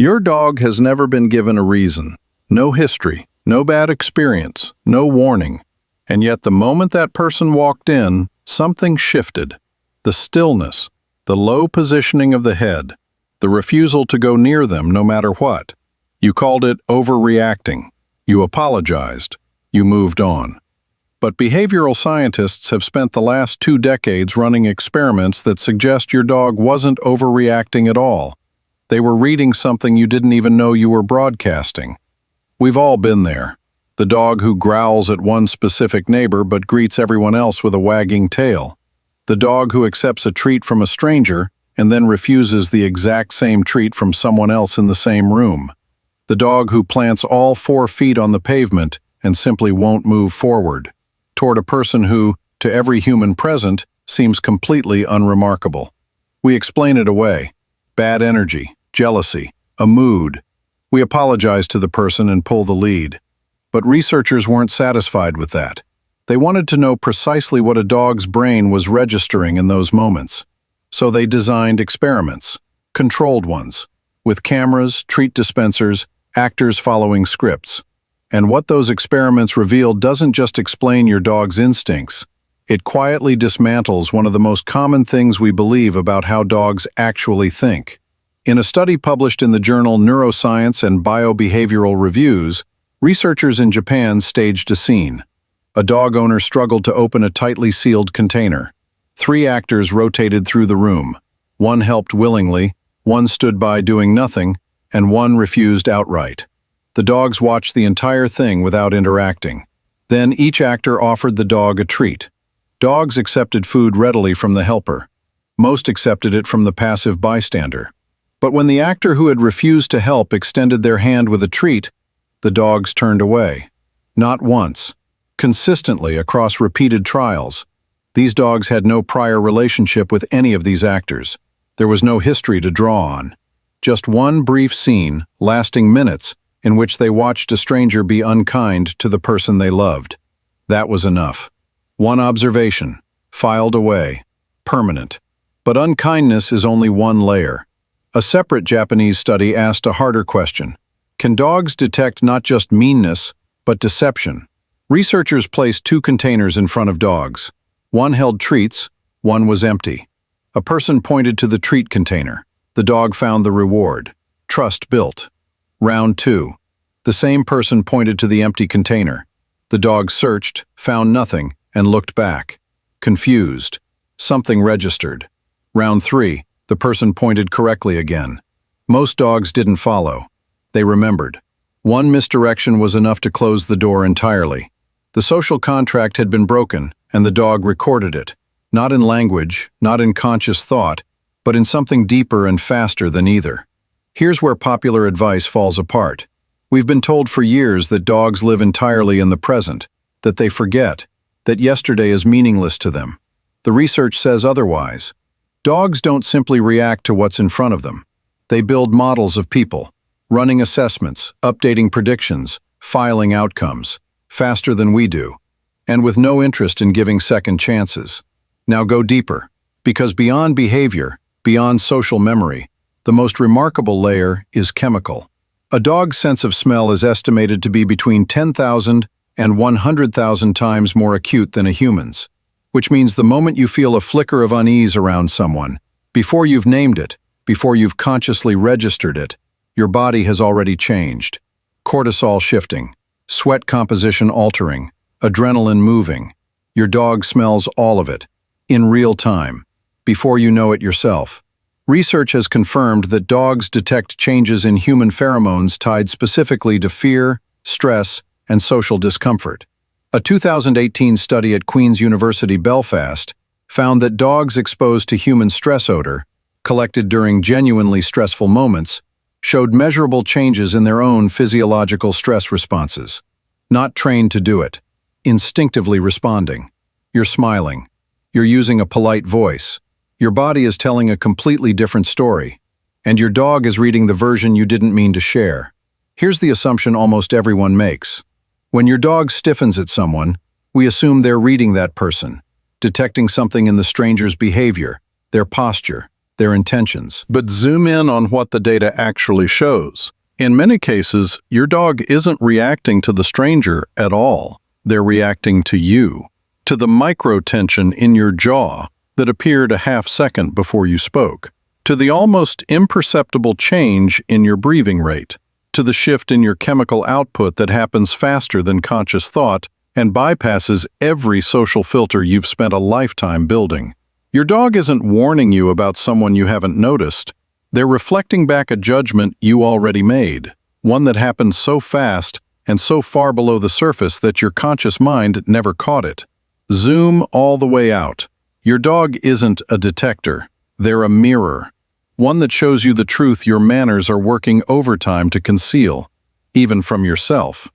Your dog has never been given a reason, no history, no bad experience, no warning. And yet the moment that person walked in, something shifted. The stillness, the low positioning of the head, the refusal to go near them no matter what. You called it overreacting. You apologized. You moved on. But behavioral scientists have spent the last 2 decades running experiments that suggest your dog wasn't overreacting at all. They were reading something you didn't even know you were broadcasting. We've all been there. The dog who growls at one specific neighbor but greets everyone else with a wagging tail. The dog who accepts a treat from a stranger and then refuses the exact same treat from someone else in the same room. The dog who plants all 4 feet on the pavement and simply won't move forward, toward a person who, to every human present, seems completely unremarkable. We explain it away. Bad energy, jealousy, a mood. We apologize to the person and pull the lead. But researchers weren't satisfied with that. They wanted to know precisely what a dog's brain was registering in those moments. So they designed experiments, controlled ones, with cameras, treat dispensers, actors following scripts. And what those experiments revealed doesn't just explain your dog's instincts. It quietly dismantles one of the most common things we believe about how dogs actually think. In a study published in the journal Neuroscience and Biobehavioral Reviews, researchers in Japan staged a scene. A dog owner struggled to open a tightly sealed container. 3 actors rotated through the room. 1 helped willingly, 1 stood by doing nothing, and 1 refused outright. The dogs watched the entire thing without interacting. Then each actor offered the dog a treat. Dogs accepted food readily from the helper. Most accepted it from the passive bystander. But when the actor who had refused to help extended their hand with a treat, the dogs turned away. Not once. Consistently across repeated trials. These dogs had no prior relationship with any of these actors. There was no history to draw on. Just one brief scene, lasting minutes, in which they watched a stranger be unkind to the person they loved. That was enough. One observation, filed away, permanent. But unkindness is only one layer. A separate Japanese study asked a harder question. Can dogs detect not just meanness, but deception? Researchers placed 2 containers in front of dogs. 1 held treats, 1 was empty. A person pointed to the treat container. The dog found the reward. Trust built. Round 2. The same person pointed to the empty container. The dog searched, found nothing, and looked back. Confused. Something registered. Round 3. The person pointed correctly again. Most dogs didn't follow. They remembered. One misdirection was enough to close the door entirely. The social contract had been broken, and the dog recorded it. Not in language, not in conscious thought, but in something deeper and faster than either. Here's where popular advice falls apart. We've been told for years that dogs live entirely in the present, that they forget, that yesterday is meaningless to them. The research says otherwise. Dogs don't simply react to what's in front of them. They build models of people, running assessments, updating predictions, filing outcomes, faster than we do, and with no interest in giving second chances. Now go deeper, because beyond behavior, beyond social memory, the most remarkable layer is chemical. A dog's sense of smell is estimated to be between 10,000 and 100,000 times more acute than a human's, which means the moment you feel a flicker of unease around someone, before you've named it, before you've consciously registered it, your body has already changed. Cortisol shifting, sweat composition altering, adrenaline moving. Your dog smells all of it, in real time, before you know it yourself. Research has confirmed that dogs detect changes in human pheromones tied specifically to fear, stress, and social discomfort. A 2018 study at Queen's University Belfast found that dogs exposed to human stress odor, collected during genuinely stressful moments, showed measurable changes in their own physiological stress responses. Not trained to do it, instinctively responding. You're smiling. You're using a polite voice. Your body is telling a completely different story, and your dog is reading the version you didn't mean to share. Here's the assumption almost everyone makes. When your dog stiffens at someone, we assume they're reading that person, detecting something in the stranger's behavior, their posture, their intentions. But zoom in on what the data actually shows. In many cases, your dog isn't reacting to the stranger at all. They're reacting to you, to the micro-tension in your jaw that appeared a half-second before you spoke, to the almost imperceptible change in your breathing rate, to the shift in your chemical output that happens faster than conscious thought and bypasses every social filter you've spent a lifetime building. Your dog isn't warning you about someone you haven't noticed. They're reflecting back a judgment you already made, one that happened so fast and so far below the surface that your conscious mind never caught it. Zoom all the way out. Your dog isn't a detector. They're a mirror, one that shows you the truth your manners are working overtime to conceal, even from yourself.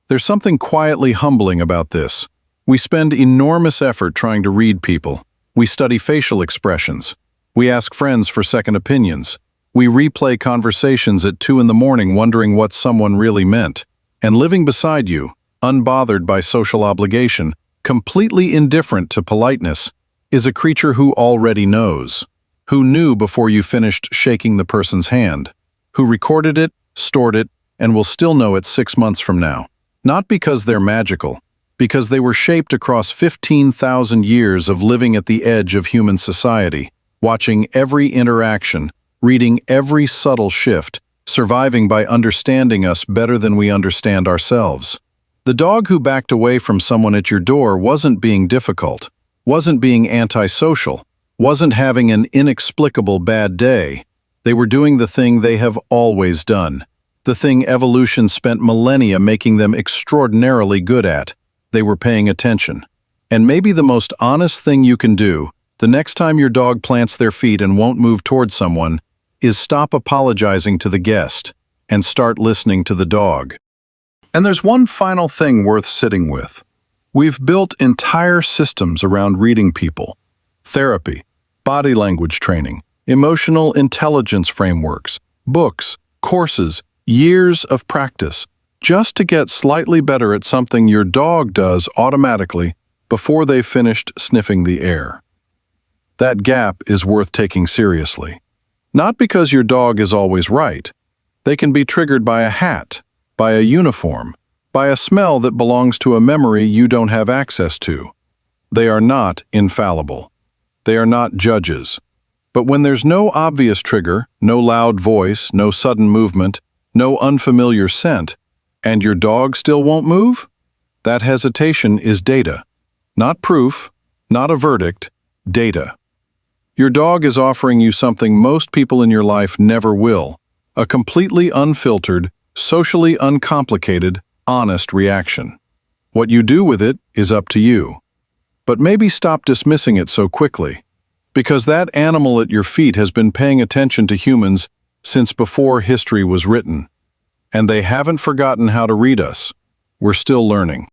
There's something quietly humbling about this. We spend enormous effort trying to read people. We study facial expressions. We ask friends for second opinions. We replay conversations at 2 in the morning wondering what someone really meant. And living beside you, unbothered by social obligation, completely indifferent to politeness, is a creature who already knows, who knew before you finished shaking the person's hand, who recorded it, stored it, and will still know it 6 months from now. Not because they're magical, because they were shaped across 15,000 years of living at the edge of human society, watching every interaction, reading every subtle shift, surviving by understanding us better than we understand ourselves. The dog who backed away from someone at your door wasn't being difficult, wasn't being antisocial, wasn't having an inexplicable bad day. They were doing the thing they have always done, the thing evolution spent millennia making them extraordinarily good at. They were paying attention. And maybe the most honest thing you can do, the next time your dog plants their feet and won't move towards someone, is stop apologizing to the guest and start listening to the dog. And there's one final thing worth sitting with. We've built entire systems around reading people. Therapy, body language training, emotional intelligence frameworks, books, courses, years of practice, just to get slightly better at something your dog does automatically before they've finished sniffing the air. That gap is worth taking seriously. Not because your dog is always right. They can be triggered by a hat, by a uniform, by a smell that belongs to a memory you don't have access to. They are not infallible. They are not judges. But when there's no obvious trigger, no loud voice, no sudden movement, no unfamiliar scent, and your dog still won't move, that hesitation is data. Not proof, not a verdict, data. Your dog is offering you something most people in your life never will, a completely unfiltered, socially uncomplicated, honest reaction. What you do with it is up to you. But maybe stop dismissing it so quickly, because that animal at your feet has been paying attention to humans since before history was written. And they haven't forgotten how to read us. We're still learning.